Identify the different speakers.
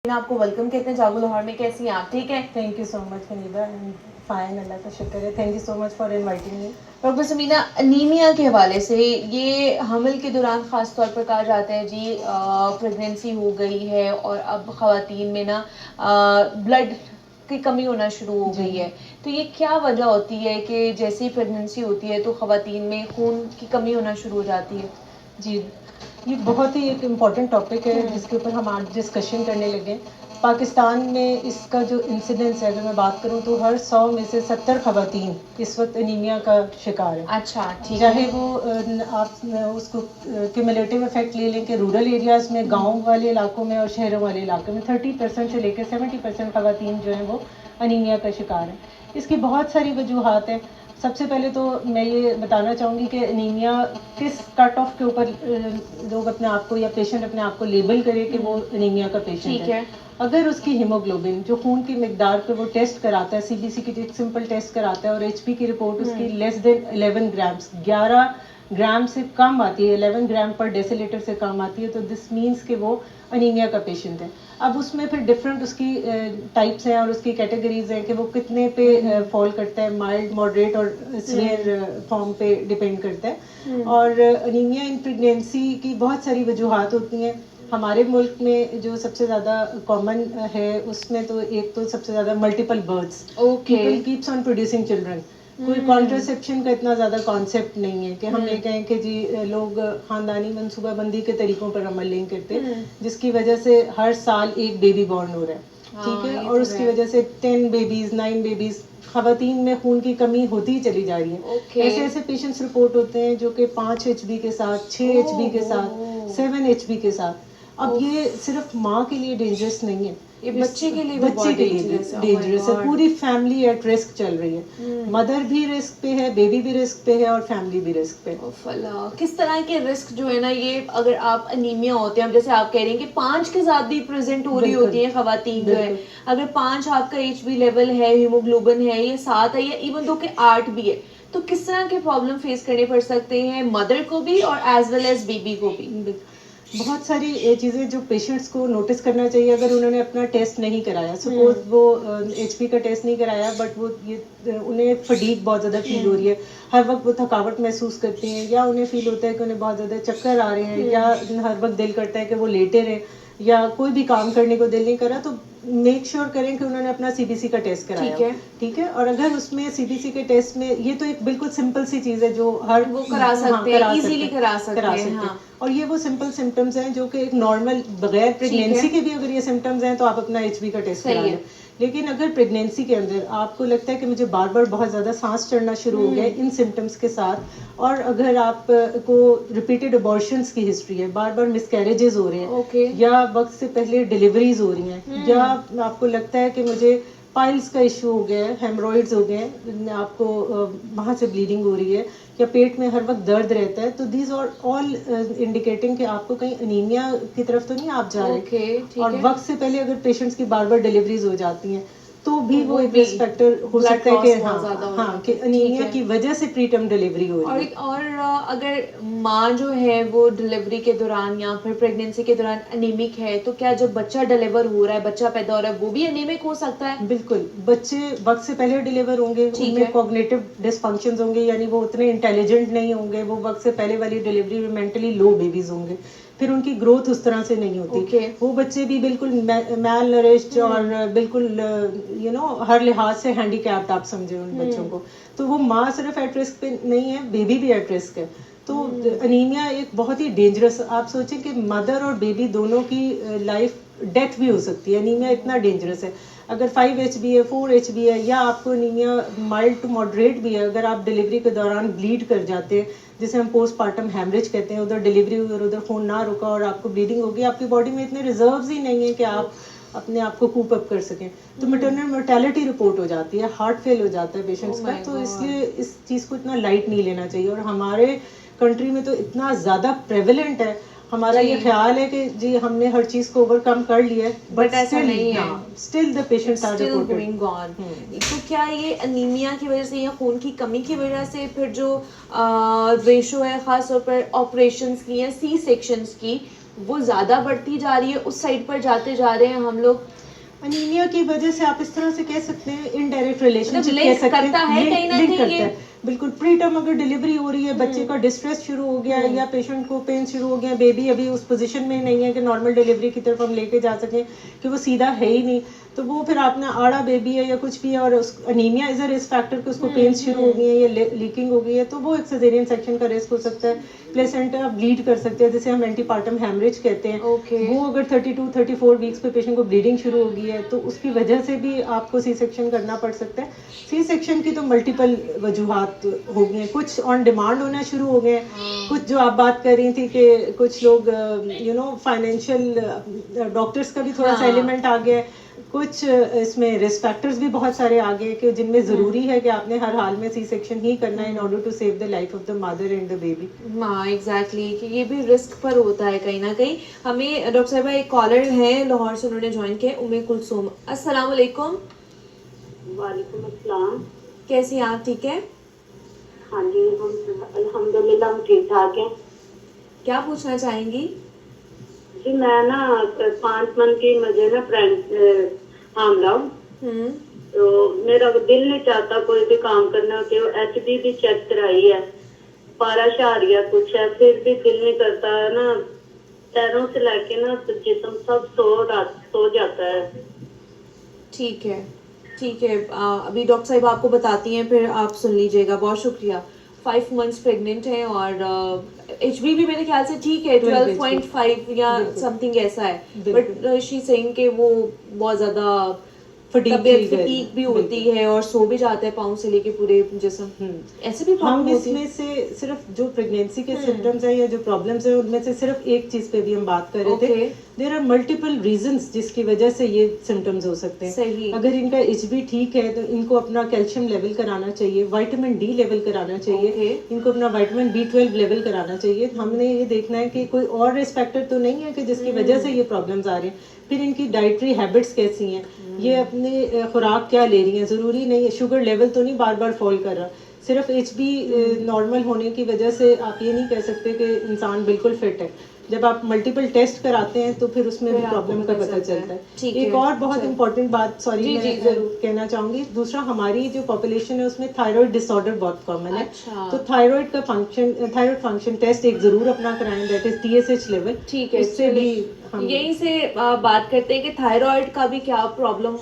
Speaker 1: आपको वेलकम कहते हैं जागो लाहौर में। कैसी हैं आप? ठीक है,
Speaker 2: थैंक यू सो मच हनीबा, एंड फाइन, अल्लाह का शुक्र है। Thank you so much for inviting me.
Speaker 1: Doctor Samina, anaemia के हवाले से ये हमल के दौरान ख़ास तौर पर कहा जाता है जी, प्रेगनेंसी हो गई है और अब ख़वातीन में ना ब्लड की कमी होना शुरू हो गई है, तो ये क्या वजह होती है कि जैसे ही प्रेगनेंसी होती है तो ख़वातीन में खून की कमी होना शुरू हो जाती है?
Speaker 2: जी, ये बहुत ही एक इम्पॉर्टेंट टॉपिक है जिसके ऊपर हम आज डिस्कशन करने लगे। पाकिस्तान में इसका जो इंसिडेंस है, अगर मैं बात करूं तो हर 100 में से 70 ख़वातीन इस वक्त एनीमिया का शिकार है।
Speaker 1: अच्छा, ठीक है।
Speaker 2: चाहे वो आप उसको क्यूमुलेटिव इफेक्ट ले लें कि रूरल एरियाज़ में, गांव वाले इलाकों में और शहरों वाले इलाकों में 30% से लेकर 70% ख़वातीन जो हैं वो अनीमिया का शिकार हैं। इसकी बहुत सारी वजूहात हैं। सबसे पहले तो मैं ये बताना चाहूँगी कि अनीमिया किस कट ऑफ के ऊपर लोग अपने आप को या पेशेंट अपने आप को लेबल करे कि वो अनीमिया का पेशेंट है। अगर उसकी हीमोग्लोबिन जो खून की मिकदार पे वो टेस्ट कराता है, सीबीसी की एक सिंपल टेस्ट कराता है और एचपी की रिपोर्ट उसकी लेस देन 11 ग्राम्स 11 ग्राम से कम आती है, 11 ग्राम पर डेसीलीटर से कम आती है, तो दिस मीन्स कि वो अनीमिया का पेशेंट है। अब उसमें फिर डिफरेंट उसकी टाइप्स हैं और उसकी कैटेगरीज हैं कि वो कितने पे फॉल करता है, माइल्ड, मॉडरेट और सीवियर फॉर्म पे डिपेंड करता है। और अनीमिया इन प्रेगनेंसी की बहुत सारी वजूहात होती हैं। हमारे मुल्क में जो सबसे ज़्यादा कॉमन है उसमें तो एक तो सबसे ज़्यादा multiple births, people keeps on producing children. कोई कॉन्ट्रासेप्शन का इतना ज़्यादा कॉन्सेप्ट नहीं है कि हम ये कहें कि जी लोग ख़ानदानी मनसूबाबंदी के तरीक़ों पर अमल नहीं करते, जिसकी वजह से हर साल एक बेबी बॉर्न हो रहा है, ठीक है, और उसकी वजह से 10 बेबीज़ 9 बेबीज़ ख़वातीन में खून की कमी होती ही चली जा रही है। ऐसे ऐसे पेशेंट्स रिपोर्ट होते हैं जो कि 5 HB के साथ, 6 HB के साथ, 7 HB के साथ। अब ये सिर्फ माँ के लिए डेंजरस नहीं है,
Speaker 1: ये बच्चे के लिए
Speaker 2: डेंजरस है। पूरी फैमिली एट रिस्क चल रही है, मदर भी रिस्क पे है, बेबी भी रिस्क पे है और फैमिली भी रिस्क पे।
Speaker 1: किस तरह के रिस्क जो है ना, ये अगर आप अनीमिया होते हैं, जैसे आप कह रही हैं कि 5 के साथ भी प्रेजेंट हो रही होती है खवातीन जो है, अगर 5 आपका HB लेवल है, हीमोग्लोबिन है, ये 7 है या इवन दो के 8 भी है, तो किस तरह के प्रॉब्लम फेस करने पड़ सकते हैं मदर को भी और एज वेल एज बेबी को भी?
Speaker 2: बहुत सारी चीज़ें जो पेशेंट्स को नोटिस करना चाहिए अगर उन्होंने अपना टेस्ट नहीं कराया। सपोज वो HP का टेस्ट नहीं कराया, बट वो ये उन्हें फटीग बहुत ज़्यादा फील हो रही है, हर वक्त वो थकावट महसूस करती हैं, या उन्हें फील होता है कि उन्हें बहुत ज़्यादा चक्कर आ रहे हैं, या हर वक्त दिल करता है कि वो लेटे रहें, या कोई भी काम करने को दिल नहीं करा, तो मेक श्योर करें कि उन्होंने अपना CBC का टेस्ट कराया। ठीक है। और अगर उसमें CBC के टेस्ट में, ये तो एक बिल्कुल सिंपल सी चीज़ है जो हर
Speaker 1: वो करा सकते हैं, इजीली करा सकते हैं।
Speaker 2: हाँ। और ये वो सिंपल सिम्टम्स हैं जो कि एक नॉर्मल बगैर प्रेगनेंसी के भी अगर ये सिम्टम्स हैं तो आप अपना HB का टेस्ट करा लें। लेकिन अगर प्रेगनेंसी के अंदर आपको लगता है कि मुझे बार बार बहुत ज़्यादा सांस चढ़ना शुरू हो गया है इन सिम्टम्स के साथ, और अगर आप को रिपीटेड अबॉर्शंस की हिस्ट्री है, बार बार मिसकैरेजेस हो रहे हैं, या वक्त से पहले डिलीवरीज हो रही हैं, या आपको लगता है कि मुझे पाइल्स का इशू हो गया है, हेमरॉइड्स हो गए, आपको वहाँ से ब्लीडिंग हो रही है, या पेट में हर वक्त दर्द रहता है, तो दीज आर ऑल इंडिकेटिंग कि आपको कहीं अनीमिया की तरफ तो नहीं आप जा रहे। और वक्त से पहले अगर पेशेंट्स की बार बार डिलीवरीज हो जाती हैं तो भी वो एक रिस्क फैक्टर हो सकता है कि हाँ कि अनीमिया की वजह से प्रीटर्म डिलीवरी हो रही है।
Speaker 1: और अगर माँ जो है वो डिलीवरी के दौरान या फिर प्रेगनेंसी के दौरान अनीमिक है, तो क्या जब बच्चा डिलीवर हो रहा है, बच्चा पैदा हो रहा है, वो भी अनीमिक हो सकता है?
Speaker 2: बिल्कुल, बच्चे वक्त से पहले डिलीवर होंगे, उनमें कॉग्निटिव डिसफंक्शंस होंगे, यानी वो उतने इंटेलिजेंट नहीं होंगे, वो वक्त से पहले वाली डिलीवरी में मेंटली लो बेबीज होंगे, फिर उनकी ग्रोथ उस तरह से नहीं होती। वो बच्चे भी बिल्कुल मैल नरिश्ड और बिल्कुल हर लिहाज से हैंडीकैप्ड आप समझे उन बच्चों को। तो वो माँ सिर्फ एट रिस्क पे नहीं है, बेबी भी एट रिस्क है। तो अनीमिया एक बहुत ही डेंजरस, आप सोचें कि मदर और बेबी दोनों की लाइफ डेथ भी हो सकती है। अनीमिया इतना डेंजरस है। अगर 5 HB है, 4 HB है, या आपको अनीमिया माइल्ड टू मॉडरेट भी है, अगर आप डिलीवरी के दौरान ब्लीड कर जाते हैं, जिसे हम पोस्टमार्टम हेमरेज कहते हैं, उधर डिलीवरी और उधर खून ना रुका और आपको ब्लीडिंग होगी, आपकी बॉडी में इतने रिजर्व्स ही नहीं है कि आप अपने आप को कूप अप कर सकें, तो मैटरनल मोर्टेलिटी रिपोर्ट हो जाती है, हार्ट फेल हो जाता है पेशेंट्स का। तो इसलिए इस चीज़ को इतना लाइट नहीं लेना चाहिए। और हमारे कंट्री में तो इतना ज़्यादा प्रेवलेंट है, हमारा ये ख्याल है कि जी हमने हर चीज़ को ओवरकम कर लिया है, बट ऐसा नहीं है। Still the patients are going on.
Speaker 1: तो क्या ये अनीमिया की वजह से या खून की कमी की वजह से फिर जो रेशो है ख़ास तौर पर ऑपरेशंस की या C सेक्शंस की, वो ज़्यादा बढ़ती जा रही है, उस साइड पर जाते जा रहे हैं हम लोग?
Speaker 2: अनीमिया की वजह से आप इस तरह से कह सकते हैं, इनडायरेक्ट रिलेशनशिप
Speaker 1: link
Speaker 2: कह सकते
Speaker 1: करता है
Speaker 2: हैं,
Speaker 1: कहीं ना
Speaker 2: लिंक
Speaker 1: कहीं
Speaker 2: करता
Speaker 1: ये?
Speaker 2: है। बिल्कुल, प्री टर्म अगर डिलीवरी हो रही है, बच्चे का डिस्ट्रेस शुरू हो गया है या पेशेंट को पेन शुरू हो गया, बेबी अभी उस पोजीशन में नहीं है कि नॉर्मल डिलीवरी की तरफ हम लेके जा सकें, कि वो सीधा है ही नहीं, तो वो फिर आपने आड़ा बेबी है या कुछ भी है और उस anaemia is a risk factor कि उसको पेन शुरू हो गई है या लीकिंग हो गई है, तो वो एक सिजेरियन सेक्शन का रिस्क हो सकता है। प्लेसेंटा ब्लीड कर सकते हैं, जिसे हम एंटीपार्टम हेमरेज कहते हैं।
Speaker 1: Okay.
Speaker 2: वो अगर 32-34 वीक्स पे पेशेंट को ब्लीडिंग शुरू हो गई है तो उसकी वजह से भी आपको सी सेक्शन करना पड़ सकता है। सी सेक्शन की तो मल्टीपल वजूहात हो गए हैं, कुछ ऑन डिमांड होना शुरू हो गए हैं, कुछ जो आप बात कर रही थी कि कुछ लोग फाइनेंशियल डॉक्टर्स का भी थोड़ा सा एलिमेंट आ गया है, कुछ इसमें रिस्क फैक्टर्स भी बहुत सारे आ गए कि जिनमें ज़रूरी है कि आपने हर हाल में सी सेक्शन ही करना है in order to save the life of the mother and the baby.
Speaker 1: हाँ एग्जैक्टली, कि ये भी रिस्क पर होता है कहीं ना कहीं। हमें डॉक्टर साहिबा एक कॉलर है लाहौर से, उन्होंने ज्वाइन किया, उम्मे कुलसूम। अस्सलाम वालेकुम।
Speaker 3: वालेकुम अस्सलाम।
Speaker 1: कैसी हैं आप, ठीक है?
Speaker 3: हाँ जी, हम अल्हम्दुलिल्लाह हम ठीक ठाक हैं।
Speaker 1: क्या पूछना चाहेंगी?
Speaker 3: जी मैं ना 5 मंथ की मुझे ना हामला हूँ, तो मेरा दिल नहीं चाहता कोई भी काम करना कि HB भी चेक कराई है, 12 कुछ है, फिर भी दिल नहीं करता है ना, पैरों से लेके ना जिस्म सब सो जाता है।
Speaker 1: ठीक है, ठीक है। अभी डॉक्टर साहिबा आपको बताती हैं, फिर आप सुन लीजिएगा। बहुत शुक्रिया। 5 मंथ्स प्रेग्नेंट है और HB भी मेरे ख्याल से ठीक है, 12.5 या समथिंग ऐसा है, बट शी सेइंग कि वो बहुत ज़्यादा फटीग भी होती है और सो भी जाता है पाँव से लेके पूरे जिस्म। ऐसे भी
Speaker 2: हम
Speaker 1: प्रॉब्लम होती है?
Speaker 2: इसमें से सिर्फ जो प्रेगनेंसी के सिम्टम्स है या जो प्रॉब्लम्स है उनमें से सिर्फ एक चीज पे भी हम बात कर रहे थे। देयर आर मल्टीपल रीजंस जिसकी वजह से ये सिम्टम्स हो सकते हैं।
Speaker 1: सही।
Speaker 2: अगर इनका HB ठीक है तो इनको अपना कैल्शियम लेवल कराना चाहिए, विटामिन D लेवल कराना चाहिए, इनको अपना विटामिन B12 लेवल कराना चाहिए। हमने ये देखना है कि कोई और रिस्क फैक्टर तो नहीं है कि जिसकी वजह से ये प्रॉब्लम्स आ रही हैं। फिर इनकी डाइटरी हैबिट्स कैसी हैं, ये अपनी खुराक क्या ले रही हैं, ज़रूरी नहीं है शुगर लेवल तो नहीं बार बार फॉल कर रहा, सिर्फ HB नॉर्मल होने की वजह से आप ये नहीं कह सकते कि इंसान बिल्कुल फिट है। जब आप मल्टीपल टेस्ट कराते हैं तो फिर उसमें भी प्रॉब्लम का पता चलता है। एक और बहुत इंपॉर्टेंट बात, सॉरी मैं कहना चाहूँगी, दूसरा हमारी जो पॉपुलेशन है उसमें थायराइड डिसऑर्डर बहुत कॉमन है। तो थायराइड फंक्शन टेस्ट एक ज़रूर अपना कराएं, दैट इज TSH लेवल।
Speaker 1: ठीक है,
Speaker 2: उससे भी हम
Speaker 1: यहीं से बात करते हैं कि थायराइड का भी क्या प्रॉब्लम